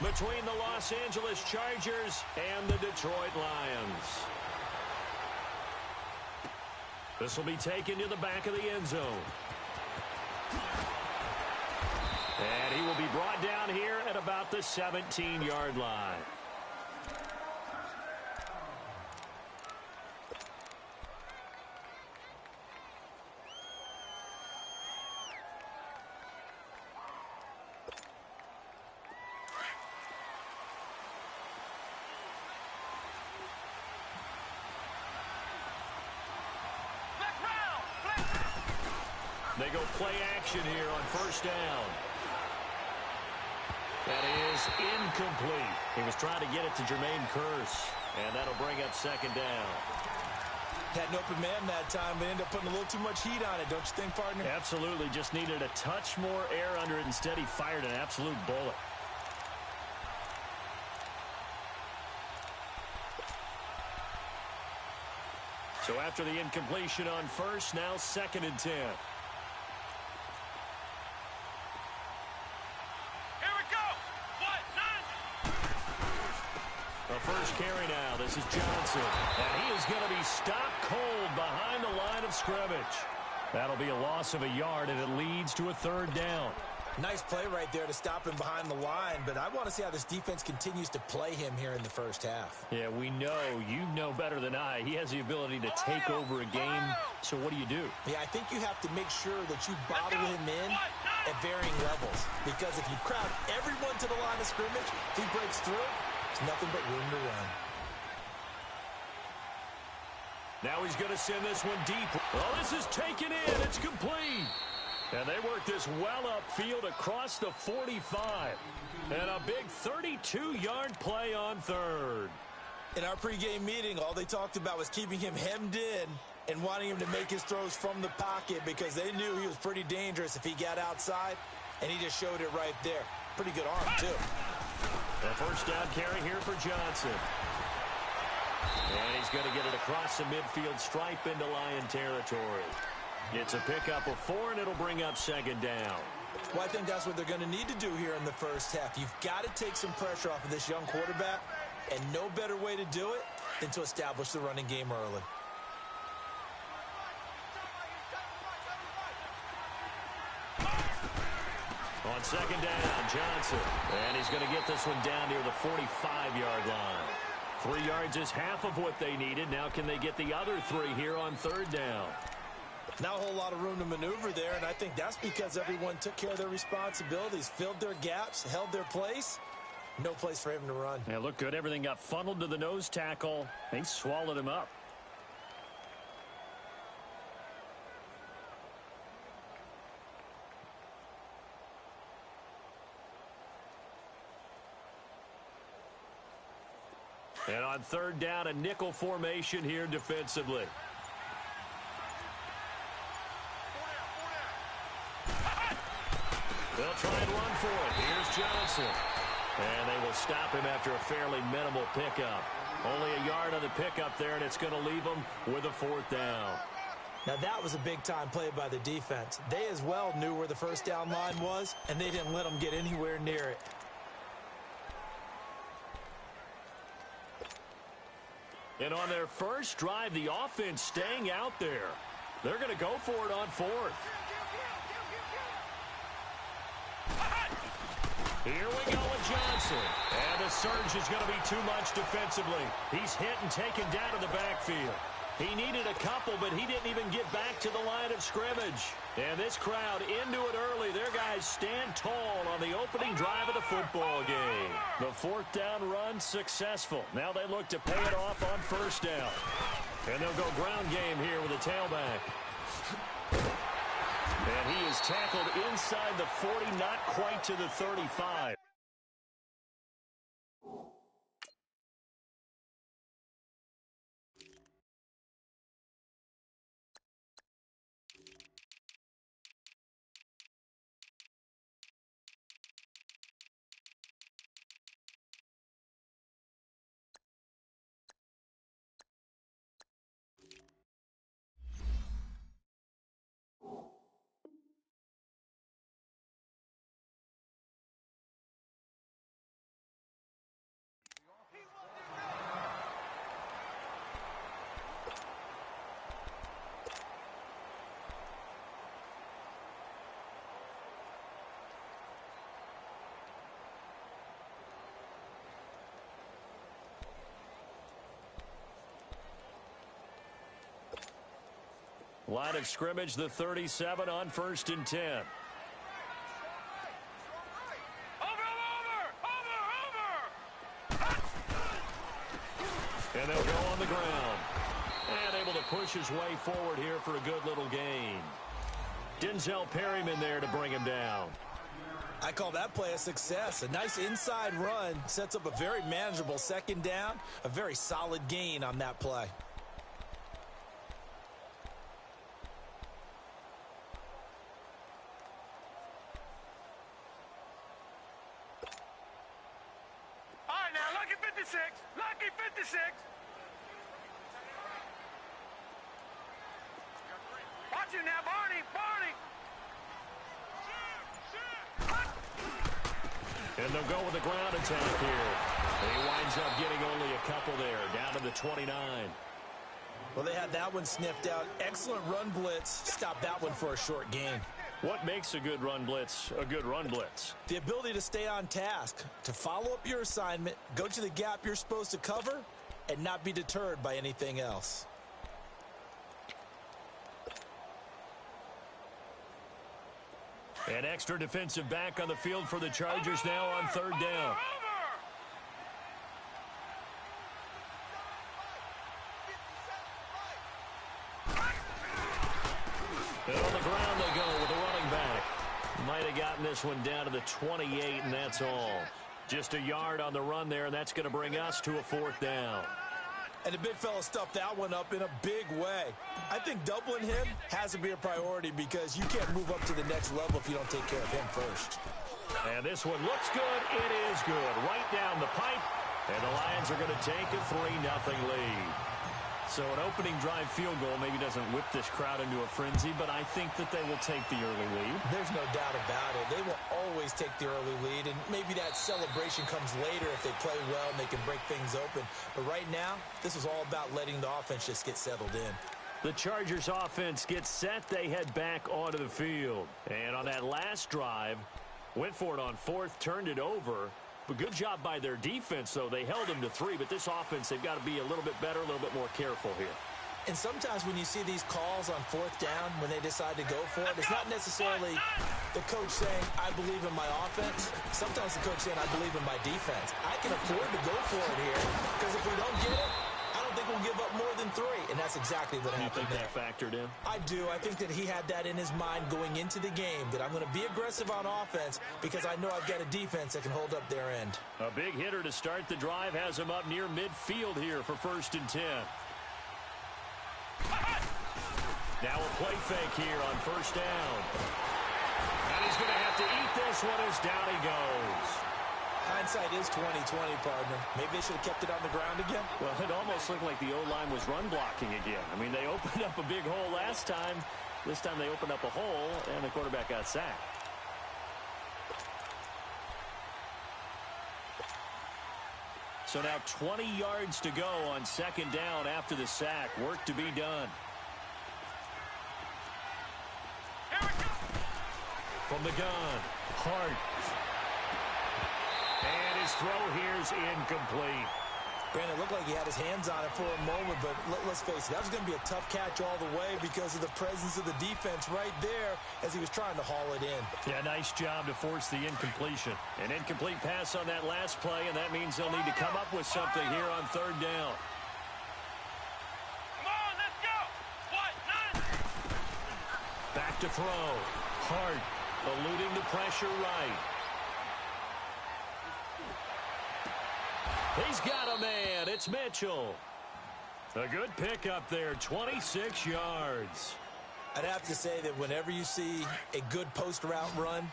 between the Los Angeles Chargers and the Detroit Lions. This will be taken to the back of the end zone. And he will be brought down here at about the 17-yard line. They go play action here on first down. That is incomplete. He was trying to get it to Jermaine Kearse, and that'll bring up second down. Had an open man that time, but ended up putting a little too much heat on it, don't you think, partner? Absolutely. Just needed a touch more air under it. Instead, he fired an absolute bullet. So after the incompletion on first, now 2nd and 10. First carry now. This is Johnson. And he is going to be stopped cold behind the line of scrimmage. That'll be a loss of a yard, and it leads to a 3rd down. Nice play right there to stop him behind the line, but I want to see how this defense continues to play him here in the first half. Yeah, we know. You know better than I. He has the ability to take over a game. So what do you do? Yeah, I think you have to make sure that you bottle him in at varying levels. Because if you crowd everyone to the line of scrimmage, if he breaks through, there's nothing but room to run. Now he's going to send this one deep. Oh, this is taken in. It's complete. And they work this well upfield across the 45. And a big 32-yard play on 3rd. In our pregame meeting, all they talked about was keeping him hemmed in and wanting him to make his throws from the pocket because they knew he was pretty dangerous if he got outside, and he just showed it right there. Pretty good arm, too. The first down carry here for Johnson. And he's going to get it across the midfield stripe into Lion territory. It's a pickup of 4, and it'll bring up 2nd down. Well, I think that's what they're going to need to do here in the first half. You've got to take some pressure off of this young quarterback, and no better way to do it than to establish the running game early. On 2nd down, Johnson. And he's going to get this one down near the 45-yard line. 3 yards is half of what they needed. Now can they get the other 3 here on 3rd down? Not a whole lot of room to maneuver there, and I think that's because everyone took care of their responsibilities, filled their gaps, held their place. No place for him to run. Yeah, looked good. Everything got funneled to the nose tackle. They swallowed him up. And on 3rd down, a nickel formation here defensively. They'll try and run for it. Here's Johnson. And they will stop him after a fairly minimal pickup. Only a yard on the pickup there, and it's going to leave them with a 4th down. Now, that was a big-time play by the defense. They as well knew where the first down line was, and they didn't let them get anywhere near it. And on their first drive, the offense staying out there. They're going to go for it on 4th. Here we go with Johnson. And the surge is going to be too much defensively. He's hit and taken down to the backfield. He needed a couple, but he didn't even get back to the line of scrimmage. And this crowd into it early. Their guys stand tall on the opening drive of the football game. The 4th down run successful. Now they look to pay it off on 1st down. And they'll go ground game here with a tailback. And he is tackled inside the 40, not quite to the 35. Line of scrimmage, the 37 on 1st and 10. And they'll go on the ground. And able to push his way forward here for a good little gain. Denzel Perryman there to bring him down. I call that play a success. A nice inside run sets up a very manageable second down. A very solid gain on that play. All right, now, lucky 56. Lucky 56. Watch it now, Barney. Barney. And they'll go with the ground attack here. And he winds up getting only a couple there, down to the 29. Well, they had that one sniffed out. Excellent run blitz. Stop that one for a short gain. What makes a good run blitz a good run blitz? The ability to stay on task, to follow up your assignment, go to the gap you're supposed to cover, and not be deterred by anything else. An extra defensive back on the field for the Chargers now on 3rd down. And on the ground they go with the running back. Might have gotten this one down to the 28, and that's all. Just a yard on the run there, and that's going to bring us to a 4th down. And the big fella stuffed that one up in a big way. I think doubling him has to be a priority because you can't move up to the next level if you don't take care of him first. And this one looks good. It is good. Right down the pipe. And the Lions are going to take a 3-0 lead. So an opening drive field goal maybe doesn't whip this crowd into a frenzy, but I think that they will take the early lead. There's no doubt about it. They will always take the early lead, and maybe that celebration comes later if they play well and they can break things open. But right now, this is all about letting the offense just get settled in. The Chargers offense gets set. They head back onto the field. And on that last drive, went for it on 4th, turned it over. But good job by their defense, though. They held them to 3, but this offense, they've got to be a little bit better, a little bit more careful here. And sometimes when you see these calls on 4th down, when they decide to go for it, it's not necessarily the coach saying, I believe in my offense. Sometimes the coach saying, I believe in my defense. I can afford to go for it here because if we don't get it, I don't think we'll give up more than 3. And that's exactly what happened there. You think that factored in? I do. I think that he had that in his mind going into the game, that I'm going to be aggressive on offense because I know I've got a defense that can hold up their end. A big hitter to start the drive has him up near midfield here for 1st and 10. Now a play fake here on 1st down. And he's going to have to eat this one as down he goes. Hindsight is 20/20, partner. Maybe they should have kept it on the ground again. Well, it almost looked like the O-line was run blocking again. I mean, they opened up a big hole last time. This time they opened up a hole, and the quarterback got sacked. So now 20 yards to go on 2nd down after the sack. Work to be done. From the gun, Hart. And his throw here's incomplete. Brandon, it looked like he had his hands on it for a moment, but let's face it, that was going to be a tough catch all the way because of the presence of the defense right there as he was trying to haul it in. Yeah, nice job to force the incompletion. An incomplete pass on that last play, and that means they'll need to come up with something here on 3rd down. Come on, let's go. What? None. Back to throw. Hart eluding the pressure right. He's got a man. It's Mitchell. A good pickup there, 26 yards. I'd have to say that whenever you see a good post route run,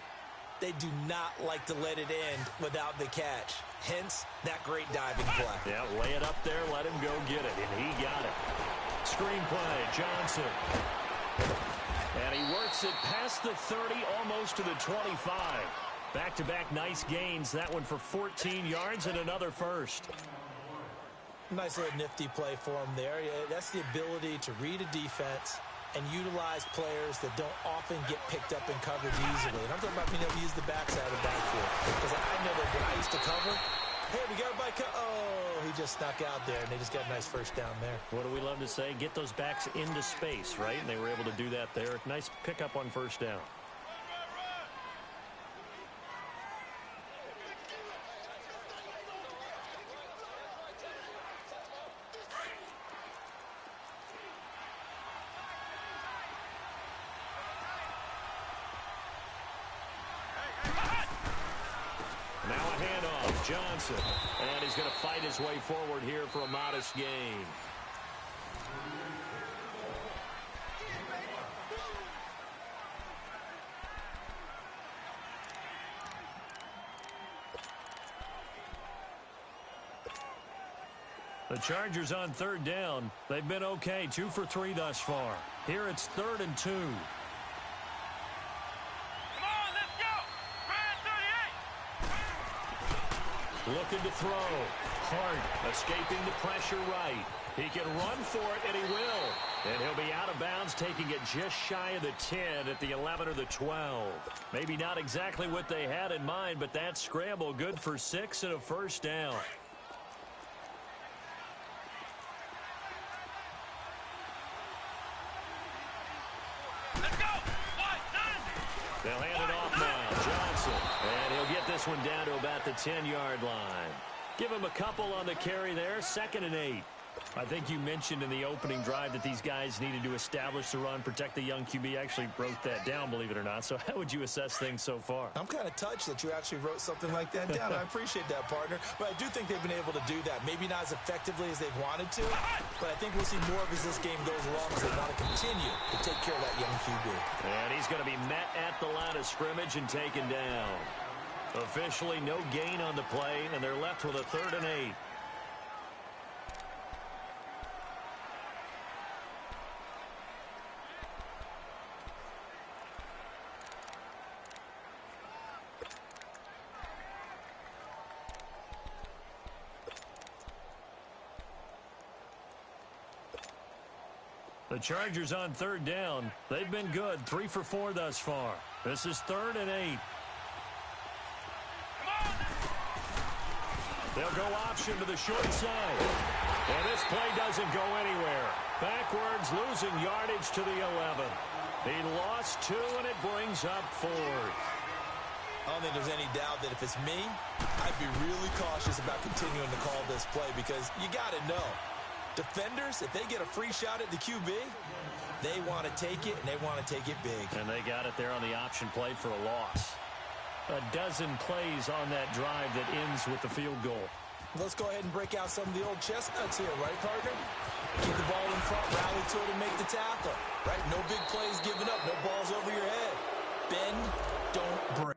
they do not like to let it end without the catch. Hence, that great diving play. Yeah, lay it up there, let him go get it, and he got it. Screen play, Johnson. And he works it past the 30, almost to the 25. Back-to-back nice gains. That one for 14 yards and another first. Nice little nifty play for him there. Yeah, that's the ability to read a defense and utilize players that don't often get picked up in coverage easily. And I'm talking about being able to use the backside of the backfield. Because I know that when I used to cover, Hey, we got a bike. Oh, he just snuck out there, and they just got a nice first down there. What do we love to say? Get those backs into space, right? And they were able to do that there. Nice pickup on first down. Now a handoff, Johnson. And he's going to fight his way forward here for a modest gain. The Chargers on third down. They've been okay, 2 for 3 thus far. Here it's 3rd and 2. Looking to throw. Hart escaping the pressure right. He can run for it, and he will. And he'll be out of bounds, taking it just shy of the 10 at the 11 or the 12. Maybe not exactly what they had in mind, but that scramble good for 6 and a first down. They'll hand it off now. Johnson. And he'll get this one down to about the 10-yard line. Give him a couple on the carry there. 2nd and 8. I think you mentioned in the opening drive that these guys needed to establish the run, protect the young QB. Actually wrote that down, believe it or not. So how would you assess things so far? I'm kind of touched that you actually wrote something like that down. I appreciate that, partner. But I do think they've been able to do that. Maybe not as effectively as they've wanted to, but I think we'll see more of as this game goes along as they want to continue to take care of that young QB. And he's going to be met at the line of scrimmage and taken down. Officially no gain on the play, and they're left with a 3rd and 8. The Chargers on 3rd down. They've been good. 3 for 4 thus far. This is 3rd and 8. They'll go option to the short side. And this play doesn't go anywhere. Backwards, losing yardage to the 11. He lost 2, and it brings up 4th. I don't think there's any doubt that if it's me, I'd be really cautious about continuing to call this play because you got to know. Defenders, if they get a free shot at the QB, they want to take it, and they want to take it big. And they got it there on the option play for a loss. A dozen plays on that drive that ends with the field goal. Let's go ahead and break out some of the old chestnuts here, right, partner? Keep the ball in front, rally to it, and make the tackle, right? No big plays given up, no balls over your head. Bend, don't break.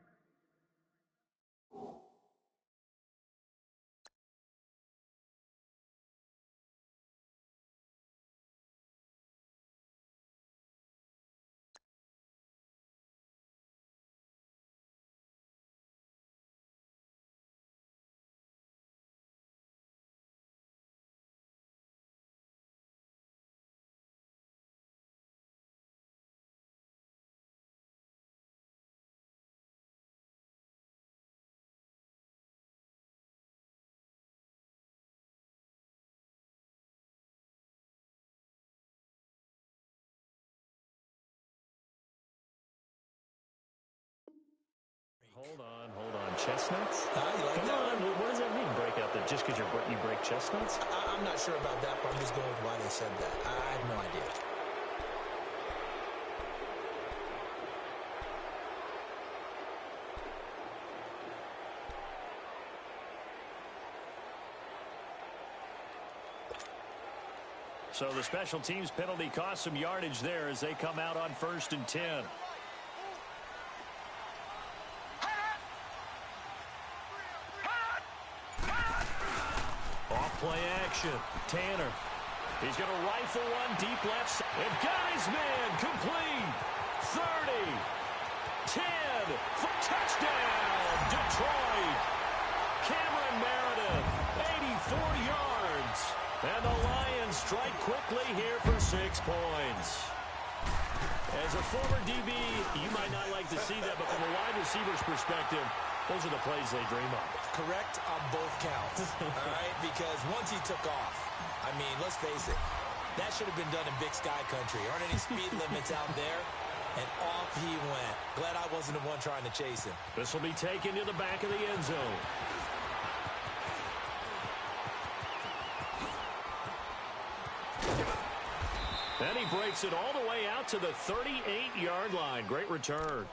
Hold on. Chestnuts? You like Come that on. one? What does that mean, break out that just because you break chestnuts? I'm not sure about that, but I'm just going with why they said that. I have no idea. So the special teams penalty cost some yardage there as they come out on 1st and 10. Play action. Tanner. He's going to rifle one deep left. And got his man complete. 30. 10. For touchdown. Detroit. Cameron Meredith. 84 yards. And the Lions strike quickly here for 6 points. As a former DB, you might not like to see that, but from a wide receiver's perspective, Those are the plays they dream of. Correct on both counts, all right? Because once he took off, I mean, let's face it, that should have been done in Big Sky Country. Aren't any speed limits out there? And off he went. Glad I wasn't the one trying to chase him. This will be taken to the back of the end zone. And he breaks it all the way out to the 38-yard line. Great return.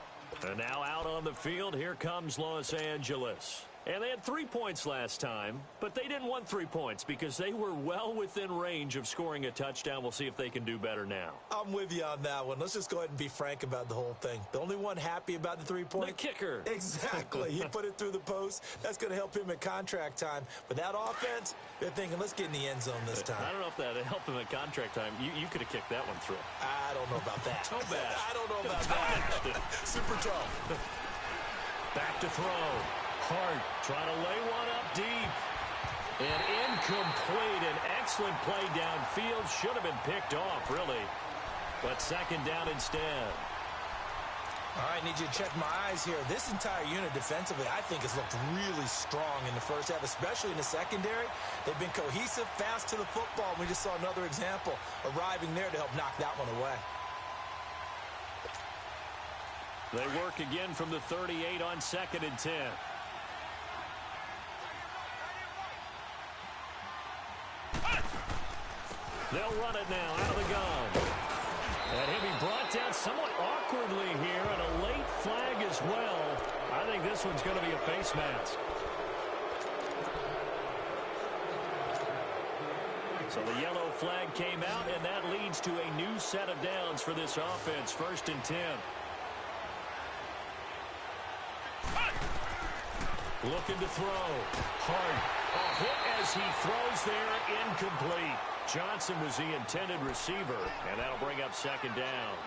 And now out on the field, here comes Los Angeles. And they had 3 points last time, but they didn't want 3 points because they were well within range of scoring a touchdown. We'll see if they can do better now. I'm with you on that one. Let's just go ahead and be frank about the whole thing. The only one happy about the 3-point? The kicker. Exactly. He put it through the post. That's going to help him at contract time. But that offense, they're thinking, let's get in the end zone this time. I don't know if that helped him at contract time. You could have kicked that one through. I don't know about that. So bad. I don't know about that. Super tough. Back to throw. Hart trying to lay one up deep. And incomplete. An excellent play downfield. Should have been picked off, really. But second down instead. All right, need you to check my eyes here. This entire unit defensively, I think, has looked really strong in the first half, especially in the secondary. They've been cohesive, fast to the football. We just saw another example arriving there to help knock that one away. They work again from the 38 on 2nd and 10. They'll run it now out of the gun. And he'll be brought down somewhat awkwardly here, and a late flag as well. I think this one's going to be a face mask. So the yellow flag came out, and that leads to a new set of downs for this offense. 1st and 10. Looking to throw. Hart. A hit as he throws there. Incomplete. Johnson was the intended receiver, and that'll bring up 2nd down.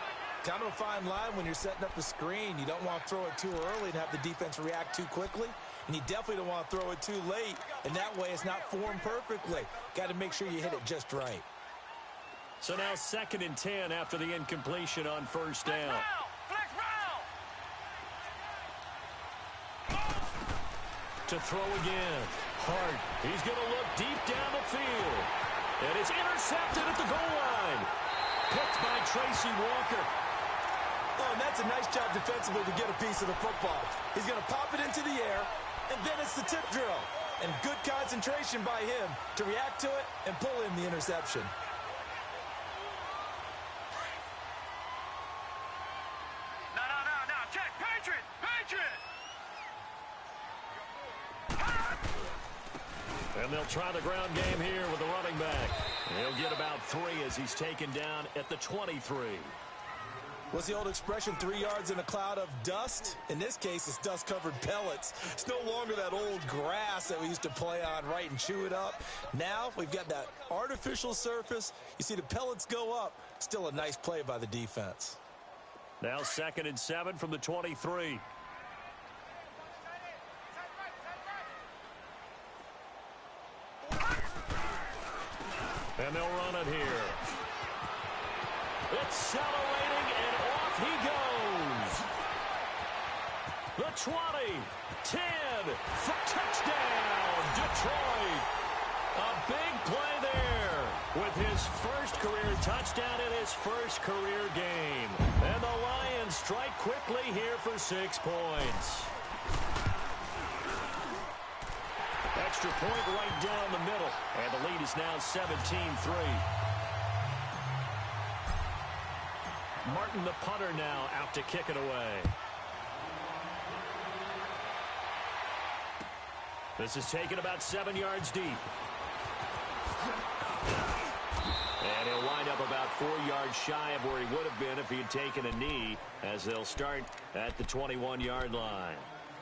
Kind of a fine line when you're setting up the screen. You don't want to throw it too early and have the defense react too quickly. And you definitely don't want to throw it too late. And that way it's not formed perfectly. Got to make sure you hit it just right. So now 2nd and 10 after the incompletion on 1st down. Flex round. To throw again. Hart. He's going to look deep down the field. And it's intercepted at the goal line. Picked by Tracy Walker. Oh, and that's a nice job defensively to get a piece of the football. He's going to pop it into the air, and then it's the tip drill. And good concentration by him to react to it and pull in the interception. No. Check. Patriot. And they'll try the ground game here with the running back. He'll get about 3 as he's taken down at the 23. What's the old expression, 3 yards in a cloud of dust? In this case, it's dust-covered pellets. It's no longer that old grass that we used to play on, right, and chew it up. Now we've got that artificial surface. You see the pellets go up. Still a nice play by the defense. Now 2nd and 7 from the 23. And they'll run it here. Accelerating, and off he goes. The 20, 10, for touchdown, Detroit. A big play there with his first career touchdown in his first career game. And the Lions strike quickly here for 6 points. Extra point right down the middle. And the lead is now 17-3. Martin, the punter, now out to kick it away. This is taken about 7 yards deep. And he'll wind up about 4 yards shy of where he would have been if he had taken a knee, as they'll start at the 21-yard line.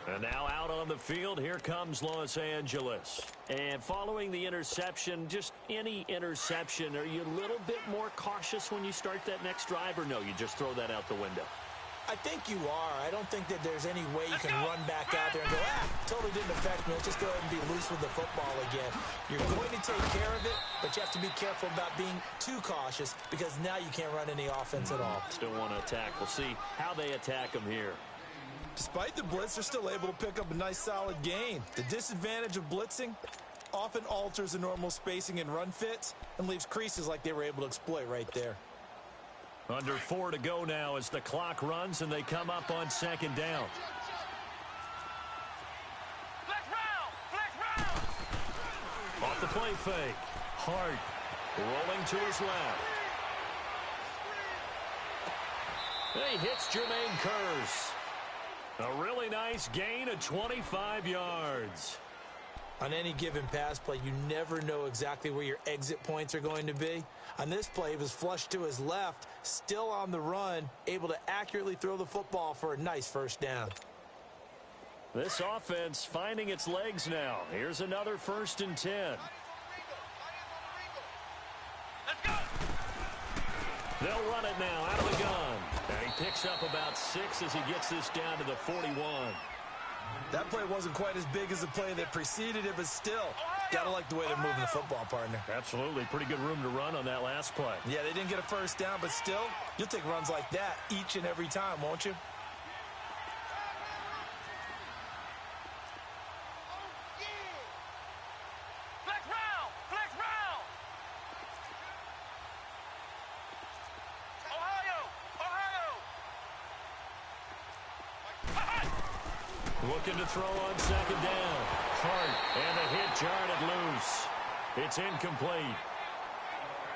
And now out on the field, here comes Los Angeles. And following the interception, just any interception, are you a little bit more cautious when you start that next drive, or no, you just throw that out the window? I think you are. I don't think that there's any way you can run back out there and go, totally didn't affect me. Let's just go ahead and be loose with the football again. You're going to take care of it, but you have to be careful about being too cautious because now you can't run any offense at all. Still want to attack. We'll see how they attack them here. Despite the blitz, they're still able to pick up a nice solid gain. The disadvantage of blitzing often alters the normal spacing and run fits and leaves creases like they were able to exploit right there. Under 4 to go now as the clock runs and they come up on second down. Off the play fake. Hart rolling to his left. He hits Jermaine Kearse. A really nice gain of 25 yards. On any given pass play, you never know exactly where your exit points are going to be. On this play, he was flushed to his left, still on the run, able to accurately throw the football for a nice first down. This offense finding its legs now. Here's another 1st and 10. Let's go. They'll run it now out of the gun. And he picks up about 6 as he gets this down to the 41. That play wasn't quite as big as the play that preceded it, but still, gotta like the way they're moving the football, partner. Absolutely. Pretty good room to run on that last play. Yeah, they didn't get a first down, but still, you'll take runs like that each and every time, won't you? Looking to throw on second down. Hart, and the hit jarred loose. It's incomplete.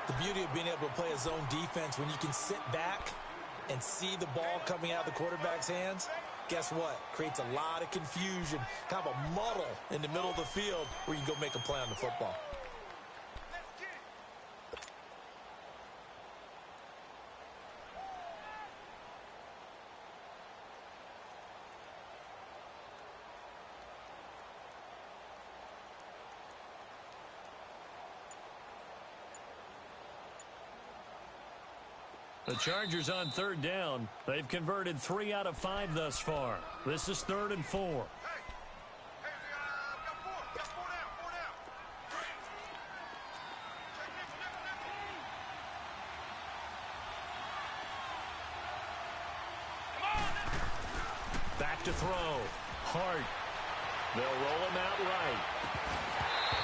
The beauty of being able to play a zone defense when you can sit back and see the ball coming out of the quarterback's hands, guess what? Creates a lot of confusion, kind of a muddle in the middle of the field where you can go make a play on the football. The Chargers on 3rd down. They've converted 3 out of 5 thus far. This is 3rd and 4. Hey, we got 4 down. Come on. Back to throw. Hart. They'll roll him out right.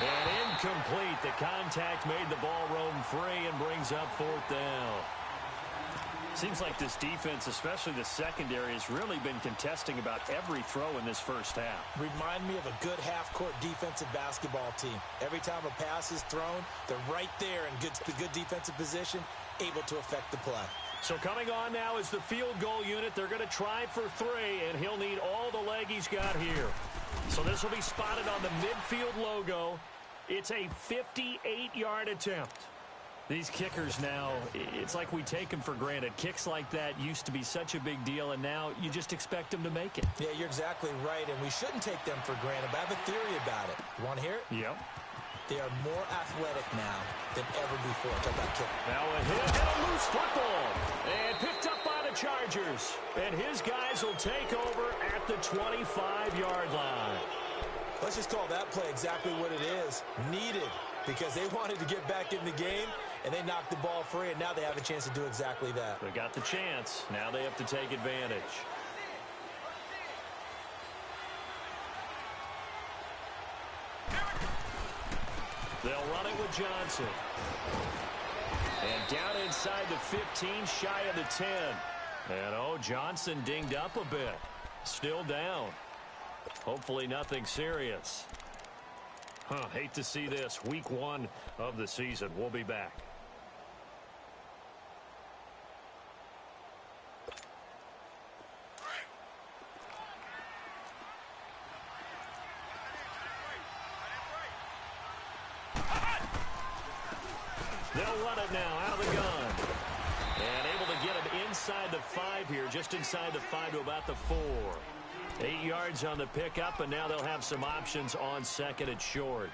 And incomplete. The contact made the ball roam free and brings up 4th down. Seems like this defense, especially the secondary, has really been contesting about every throw in this first half. Remind me of a good half-court defensive basketball team. Every time a pass is thrown, they're right there in good defensive position, able to affect the play. So coming on now is the field goal unit. They're going to try for 3, and he'll need all the leg he's got here. So this will be spotted on the midfield logo. It's a 58-yard attempt. These kickers now, it's like we take them for granted. Kicks like that used to be such a big deal, and now you just expect them to make it. Yeah, you're exactly right, and we shouldn't take them for granted, but I have a theory about it. You want to hear it? Yep. They are more athletic now than ever before. Talk about kick. Now a hit and a loose football. And picked up by the Chargers. And his guys will take over at the 25-yard line. Let's just call that play exactly what it is. Needed, because they wanted to get back in the game, and they knocked the ball free, and now they have a chance to do exactly that. They got the chance. Now they have to take advantage. They'll run it with Johnson. And down inside the 15, shy of the 10. And, Johnson dinged up a bit. Still down. Hopefully nothing serious. Hate to see this. Week 1 of the season. We'll be back. They'll run it now out of the gun. And able to get him inside the 5 here, just inside the 5 to about the 4. 8 yards on the pickup, and now they'll have some options on 2nd and short.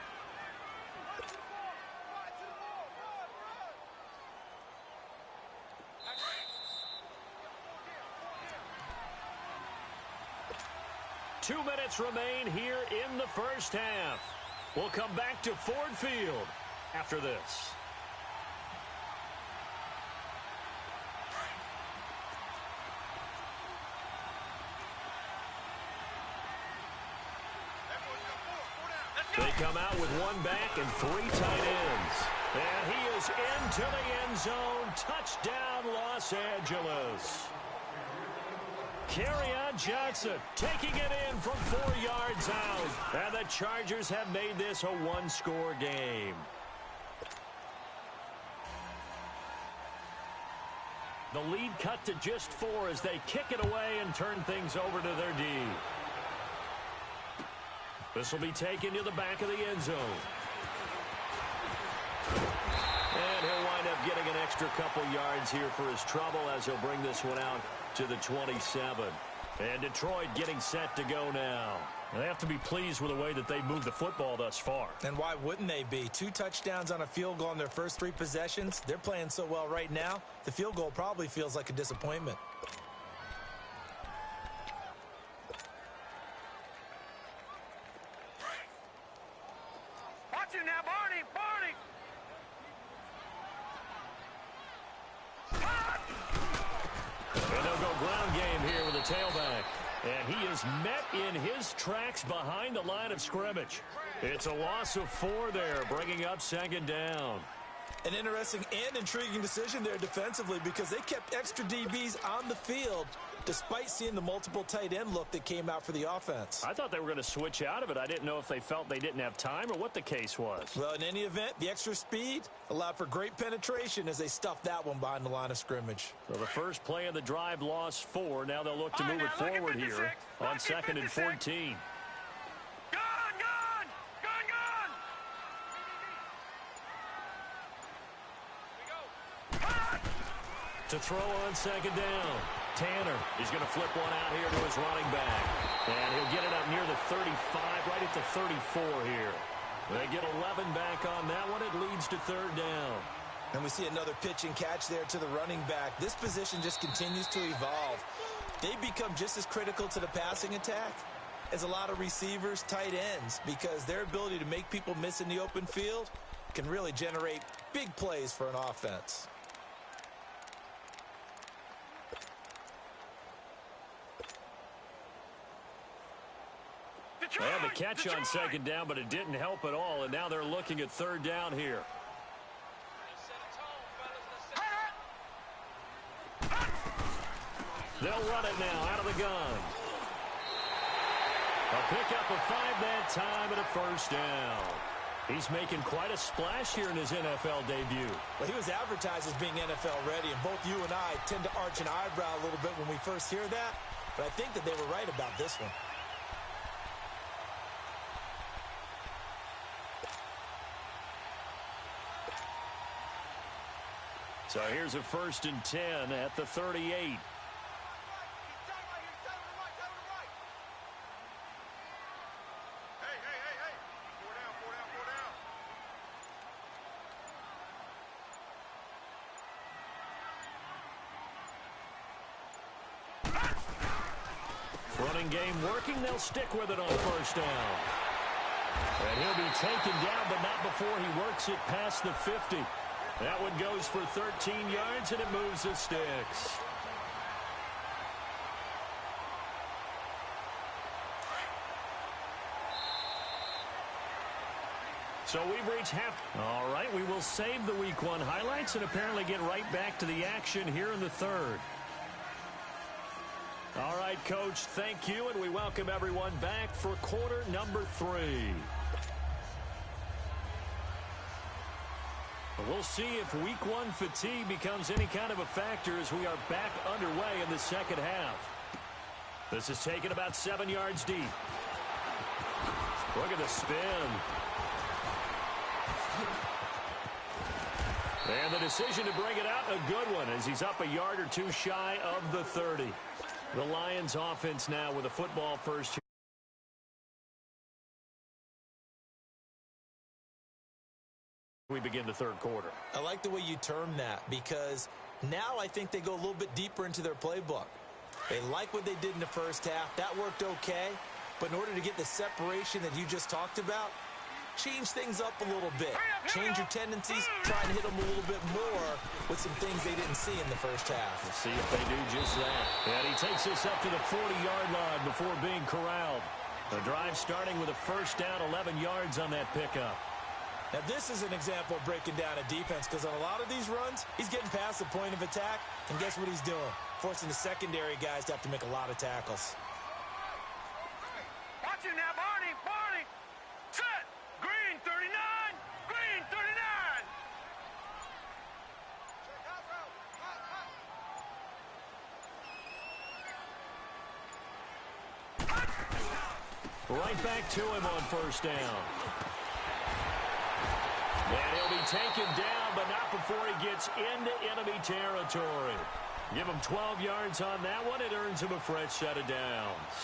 Two minutes remain here in the first half. We'll come back to Ford Field after this. They come out with one back and 3 tight ends. And he is into the end zone. Touchdown, Los Angeles. Kerryon Johnson taking it in from 4 yards out. And the Chargers have made this a one-score game. The lead cut to just 4 as they kick it away and turn things over to their D. This will be taken to the back of the end zone. And he'll wind up getting an extra couple yards here for his trouble as he'll bring this one out to the 27. And Detroit getting set to go now. They have to be pleased with the way that they moved the football thus far. And why wouldn't they be? 2 touchdowns on a field goal in their first 3 possessions. They're playing so well right now, the field goal probably feels like a disappointment. Watch him now, Barney! Barney! And they'll go ground game here with a tailback. And he is met in his tracks behind the line of scrimmage. It's a loss of 4 there, bringing up 2nd down. An interesting and intriguing decision there defensively because they kept extra DBs on the field despite seeing the multiple tight end look that came out for the offense. I thought they were going to switch out of it. I didn't know if they felt they didn't have time or what the case was. Well, in any event, the extra speed allowed for great penetration as they stuffed that one behind the line of scrimmage. So the first play of the drive lost 4. Now they'll look to move it forward here on 2nd and 14. Gone! Gone! Gone! Gone! To throw on 2nd down. Tanner is going to flip one out here to his running back. And he'll get it up near the 35, right at the 34 here. They get 11 back on that one. It leads to 3rd down. And we see another pitch and catch there to the running back. This position just continues to evolve. They become just as critical to the passing attack as a lot of receivers, tight ends, because their ability to make people miss in the open field can really generate big plays for an offense. They had the catch on 2nd down, but it didn't help at all, and now they're looking at 3rd down here. They'll run it now out of the gun. A pickup of 5 that time and a 1st down. He's making quite a splash here in his NFL debut. Well, he was advertised as being NFL ready, and both you and I tend to arch an eyebrow a little bit when we first hear that, but I think that they were right about this one. So here's a 1st and 10 at the 38. Running game working. They'll stick with it on 1st down. And he'll be taken down, but not before he works it past the 50. That one goes for 13 yards, and it moves the sticks. So we've reached half. All right, we will save the Week 1 highlights and apparently get right back to the action here in the 3rd. All right, Coach, thank you, and we welcome everyone back for quarter number 3. We'll see if Week 1 fatigue becomes any kind of a factor as we are back underway in the 2nd half. This is taken about 7 yards deep. Look at the spin. And the decision to bring it out, a good one, as he's up a yard or 2 shy of the 30. The Lions offense now with a football first. We begin the 3rd quarter. I like the way you term that because now I think they go a little bit deeper into their playbook. They like what they did in the first half. That worked okay. But in order to get the separation that you just talked about, change things up a little bit. Change your tendencies. Try and hit them a little bit more with some things they didn't see in the first half. We'll see if they do just that. And he takes this up to the 40-yard line before being corralled. The drive starting with a first down, 11 yards on that pickup. Now, this is an example of breaking down a defense because on a lot of these runs, he's getting past the point of attack, and guess what he's doing? Forcing the secondary guys to have to make a lot of tackles. Watch him now, Barney. Barney. Set. Green 39. Green 39. Right back to him on first down. And he'll be taken down, but not before he gets into enemy territory. Give him 12 yards on that one. It earns him a fresh set of downs.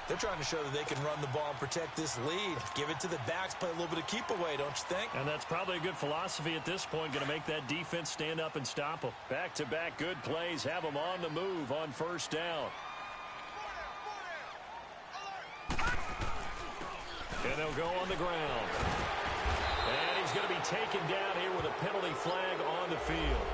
They're trying to show that they can run the ball and protect this lead. Give it to the backs, play a little bit of keep away, don't you think? And that's probably a good philosophy at this point. Going to make that defense stand up and stop them. Back-to-back good plays. Have them on the move on first down. And they'll go on the ground. And he's going to be taken down here with a penalty flag on the field.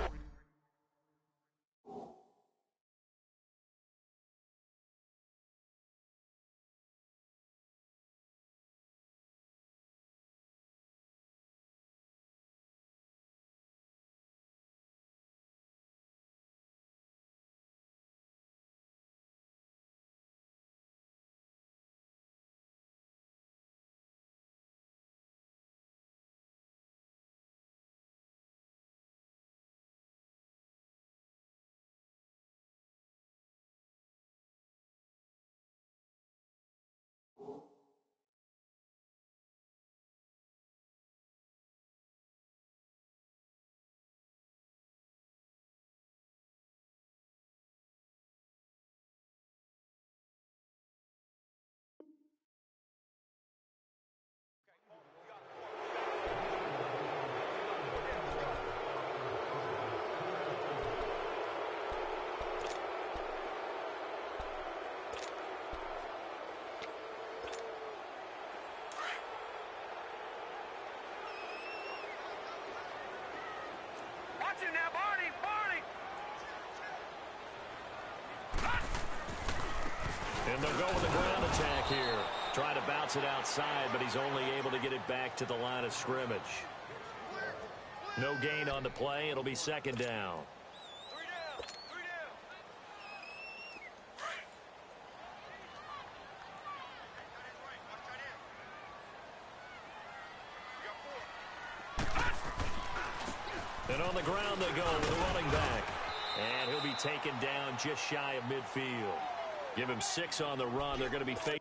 Watch him now, Barney. Barney. And they'll go with the ground attack here. Trying to bounce it outside, but he's only able to get it back to the line of scrimmage. No gain on the play. It'll be second down. 3 down. 3 down. And on the ground they go with the running back. And he'll be taken down just shy of midfield. Give him 6 on the run. They're going to be facing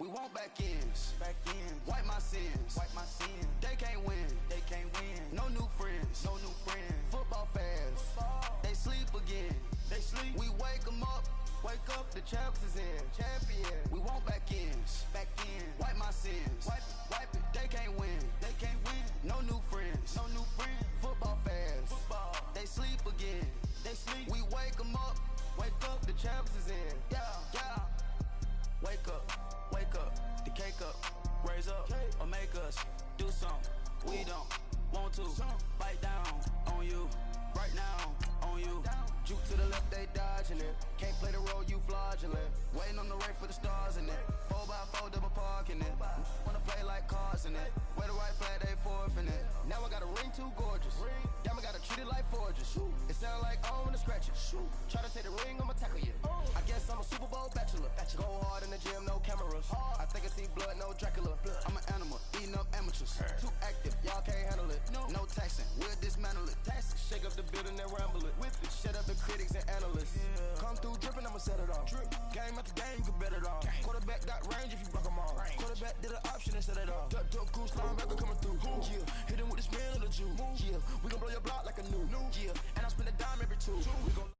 We want back ends. Wipe my sins. They can't win. No new friends. Football fans. They sleep again. We wake them up. The champs is in. We want back ends. Wipe my sins. Wipe it. They can't win. No new friends. Football fans. They sleep again. We wake them up. The champs is in. Yeah. Wake up. The cake up. Raise up or make us do something. We don't want to bite down on you. Right now on you. Juke to the left, they dodging it. Can't play the role, you fraudulent. Waiting on the rain for the stars in it. 4x4 double parking it. Wanna play like cars in it. Wear the white flag, they forfeit it. Now I got a ring too gorgeous. Damn, I gotta treat it like forges. It sound like I wanna scratch it. Try to take the ring, I'ma tackle you. I guess I'm a Super Bowl bachelor. Go hard in the gym, no cameras. I think I see blood, no Dracula. I'm an animal, eating up amateurs. Too active, y'all can't handle it. No taxing, we'll dismantle it. Shake up the building and ramble it. Whip it, shut up the critics and analysts. Come through dripping, I'ma set it off. Game after game, you can bet it off. Quarterback got range if you block them off. Quarterback did an option and set it off. Duck goose, linebacker coming through. Yeah, hit him with the spin of the Jew. Yeah, we gon' blow your block like a new. Yeah, and I spend a dime every two. We gon'